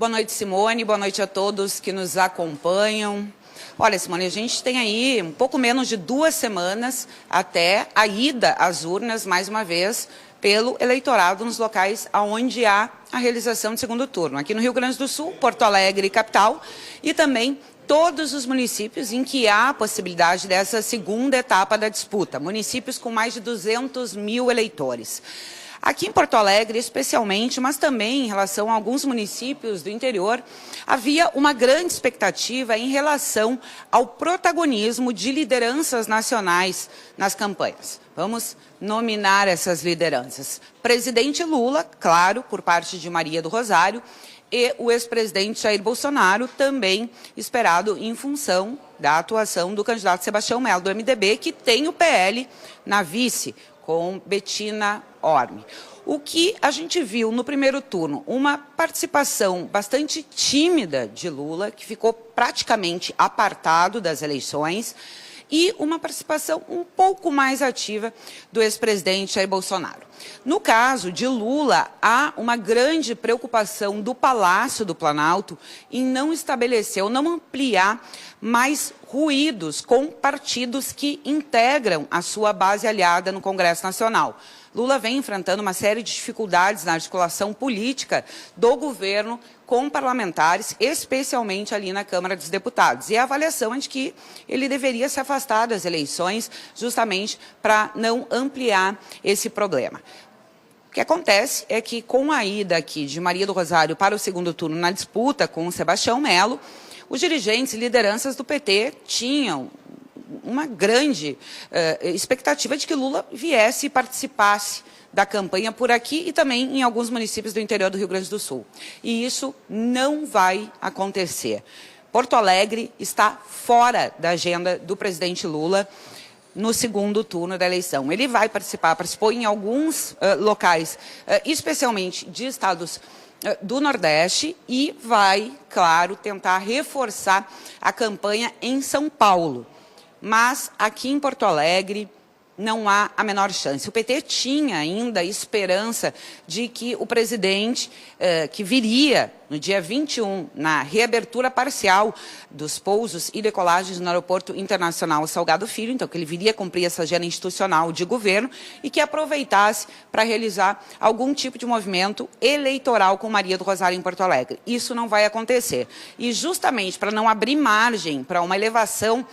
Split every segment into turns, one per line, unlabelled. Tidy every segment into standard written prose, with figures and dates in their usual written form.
Boa noite, Simone. Boa noite a todos que nos acompanham. Olha, Simone, a gente tem aí um pouco menos de 2 semanas até a ida às urnas, mais uma vez, pelo eleitorado nos locais onde há a realização de segundo turno. Aqui no Rio Grande do Sul, Porto Alegre, capital, e também todos os municípios em que há a possibilidade dessa segunda etapa da disputa, municípios com mais de 200 mil eleitores. Aqui em Porto Alegre, especialmente, mas também em relação a alguns municípios do interior, havia uma grande expectativa em relação ao protagonismo de lideranças nacionais nas campanhas. Vamos nominar essas lideranças. Presidente Lula, claro, por parte de Maria do Rosário, e o ex-presidente Jair Bolsonaro, também esperado em função da atuação do candidato Sebastião Melo, do MDB, que tem o PL na vice, com Betina Orme. O que a gente viu no primeiro turno, uma participação bastante tímida de Lula, que ficou praticamente apartado das eleições, e uma participação um pouco mais ativa do ex-presidente Jair Bolsonaro. No caso de Lula, há uma grande preocupação do Palácio do Planalto em não estabelecer ou não ampliar mais ruídos com partidos que integram a sua base aliada no Congresso Nacional. Lula vem enfrentando uma série de dificuldades na articulação política do governo com parlamentares, especialmente ali na Câmara dos Deputados. E a avaliação é de que ele deveria se afastar das eleições justamente para não ampliar esse problema. O que acontece é que com a ida aqui de Maria do Rosário para o segundo turno na disputa com o Sebastião Melo, os dirigentes e lideranças do PT tinham uma grande expectativa de que Lula viesse e participasse da campanha por aqui e também em alguns municípios do interior do Rio Grande do Sul. E isso não vai acontecer. Porto Alegre está fora da agenda do presidente Lula no segundo turno da eleição. Ele vai participou em alguns locais, especialmente de estados do Nordeste, e vai, claro, tentar reforçar a campanha em São Paulo. Mas aqui em Porto Alegre não há a menor chance. O PT tinha ainda esperança de que o presidente, que viria no dia 21, na reabertura parcial dos pousos e decolagens no Aeroporto Internacional Salgado Filho, então que ele viria cumprir essa agenda institucional de governo e que aproveitasse para realizar algum tipo de movimento eleitoral com Maria do Rosário em Porto Alegre. Isso não vai acontecer. E justamente para não abrir margem para uma elevação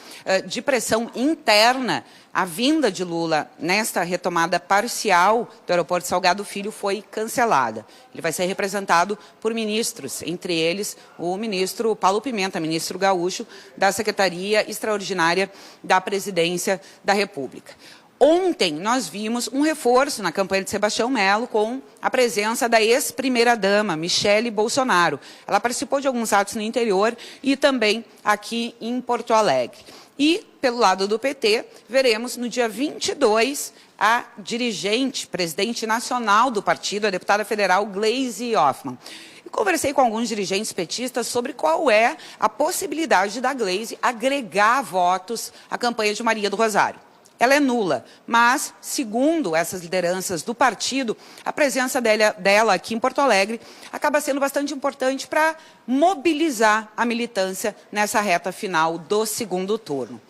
de pressão interna, a vinda de Lula nesta retomada parcial do Aeroporto Salgado Filho foi cancelada. Ele vai ser representado por ministros, entre eles o ministro Paulo Pimenta, ministro gaúcho da Secretaria Extraordinária da Presidência da República. Ontem nós vimos um reforço na campanha de Sebastião Melo com a presença da ex-primeira-dama, Michele Bolsonaro. Ela participou de alguns atos no interior e também aqui em Porto Alegre. E, pelo lado do PT, veremos no dia 22 a dirigente, presidente nacional do partido, a deputada federal Gleisi Hoffmann. E conversei com alguns dirigentes petistas sobre qual é a possibilidade da Gleisi agregar votos à campanha de Maria do Rosário. Ela é nula, mas, segundo essas lideranças do partido, a presença dela aqui em Porto Alegre acaba sendo bastante importante para mobilizar a militância nessa reta final do segundo turno.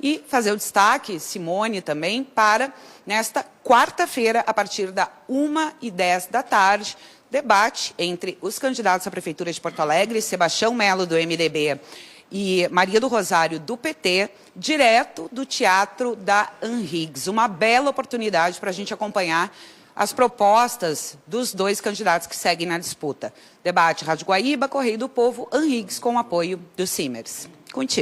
E fazer o destaque, Simone, também, para, nesta quarta-feira, a partir da 1h10 da tarde, debate entre os candidatos à Prefeitura de Porto Alegre, Sebastião Melo, do MDB, e Maria do Rosário, do PT, direto do Teatro da Anhiggs. Uma bela oportunidade para a gente acompanhar as propostas dos dois candidatos que seguem na disputa. Debate Rádio Guaíba, Correio do Povo, Anhiggs, com o apoio do Simers. Contigo.